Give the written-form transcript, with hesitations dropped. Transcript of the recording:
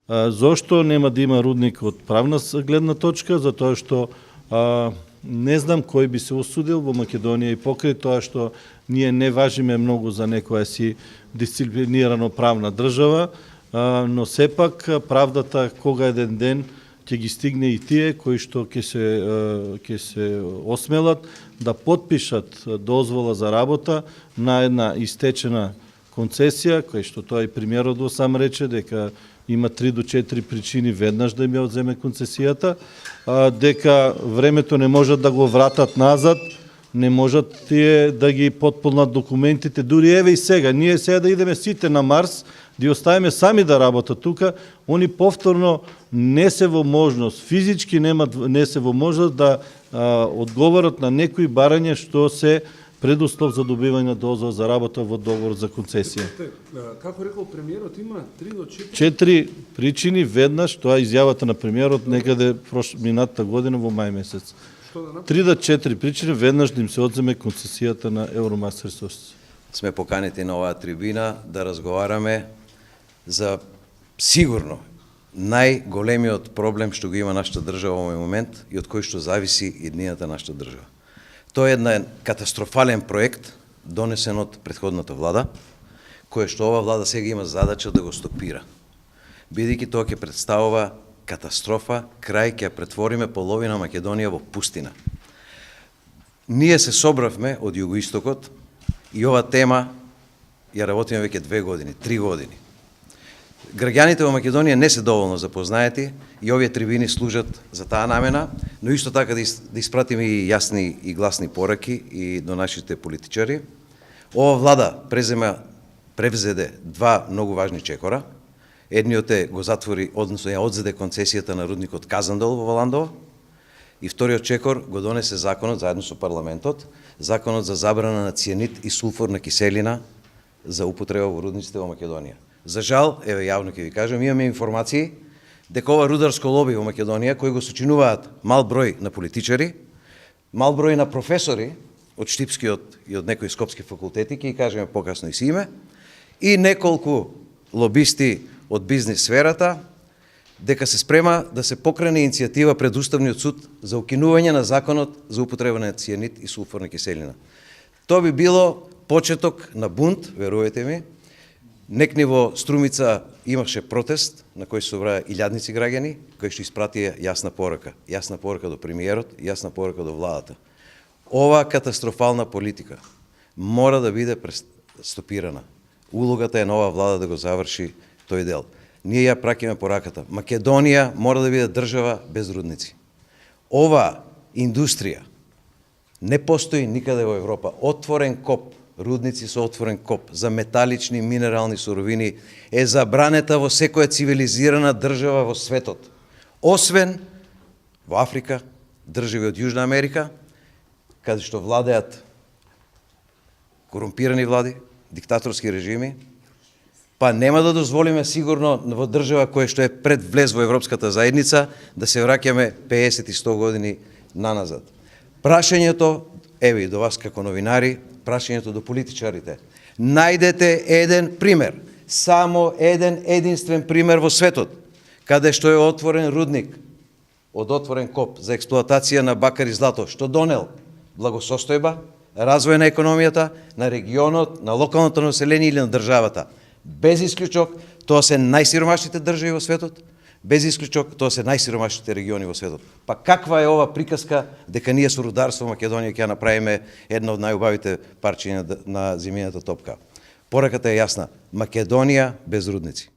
Зошто нема да има рудник од правна гледна точка? Затоа што не знам кој би се осудил во Македонија и покрај тоа што ние не важиме многу за некоја си дисциплинирано правна држава, но сепак правдата кога еден ден ќе ги стигне и тие кои што ќе се осмелат да потпишат дозвола за работа на една истечена концесија, кој што тоа и премиерот го сам рече дека има 3 до 4 причини веднаш да им ја одземе концесијата, дека времето не можат да го вратат назад, не можат тие да ги потполнат документите, дури еве и сега, ние сега да идеме сите на Марс, да оставиме сами да работат тука, они повторно не се во можност, физички не се во можност да одговорат на некои барања што се предуслов за добивање дозвола за работа во договор за концесија. Како рекол премиерот, има 3 до 4... 4 причини веднаш, тоа е изјавата на премиерот некаде минатата година во мај месец. 3 до 4 причини веднаш да им се одземе концесијата на Евромастер Ресурси. Сме поканети на оваа трибина да разговараме за сигурно најголемиот проблем што го има нашата држава во овој момент и од кој што зависи иднината нашата држава. Тоа е еден катастрофален проект, донесен од претходната влада, кој што ова влада сега има задача да го стопира. Бидејќи тоа ќе представува катастрофа, крај ќе претвориме половина Македонија во пустина. Ние се собравме од југоистокот и ова тема ја работиме веќе 2 години, 3 години. Граѓаните во Македонија не се доволно запознаети и овие трибини служат за таа намена, но исто така да испратиме и јасни и гласни пораки и до нашите политичари. Ова влада превзеде 2 многу важни чекора. Едниот го затвори, односно ја одзеде концесијата на рудникот Казандол во Валандово, и вториот чекор го донесе законот заедно со парламентот, законот за забрана на цијанид и сулфурна киселина за употреба во рудниците во Македонија. За жал, еве јавно ќе ви кажам, имаме информации дека ова рударско лоби во Македонија, кои го сочинуваат мал број на политичари, мал број на професори од Штипскиот и од некои скопски факултети, ќе ги кажеме покасно и си име, и неколку лобисти од бизнес сферата, дека се спрема да се покрене иницијатива пред Уставниот суд за укинување на законот за употреба на цијанид и сулфурна киселина. Тоа би било почеток на бунт, верувате ми. Некни во Струмица имаше протест на кој се собраа илјадници граѓани, кои што испратија јасна порака до премиерот, јасна порака до владата. Ова катастрофална политика мора да биде стопирана. Улогата е на оваа влада да го заврши тој дел. Ние ја праќаме пораката. Македонија мора да биде држава без рудници. Ова индустрија не постои никаде во Европа. Отворен коп, рудници со отворен коп за металични минерални суровини е забранета во секоја цивилизирана држава во светот. Освен во Африка, држави од Јужна Америка, каде што владеат корумпирани влади, диктаторски режими, па нема да дозволиме сигурно во држава која што е пред влез во Европската заедница да се враќаме 50 и 100 години наназад. Прашањето, еве и до вас како новинари, прашањето до политичарите. Најдете еден пример, само еден единствен пример во светот, каде што е отворен рудник од отворен коп за експлоатација на бакар и злато, што донел благосостојба, развој на економијата, на регионот, на локалното население или на државата. Без исклучок, тоа се најсиромашните држави во светот, без исклучок, тоа се најсиромашните региони во светот. Па каква е ова приказка дека ние со рударство во Македонија ќе направиме една од најубавите парчиња на земјината топка? Пораката е јасна. Македонија без рудници.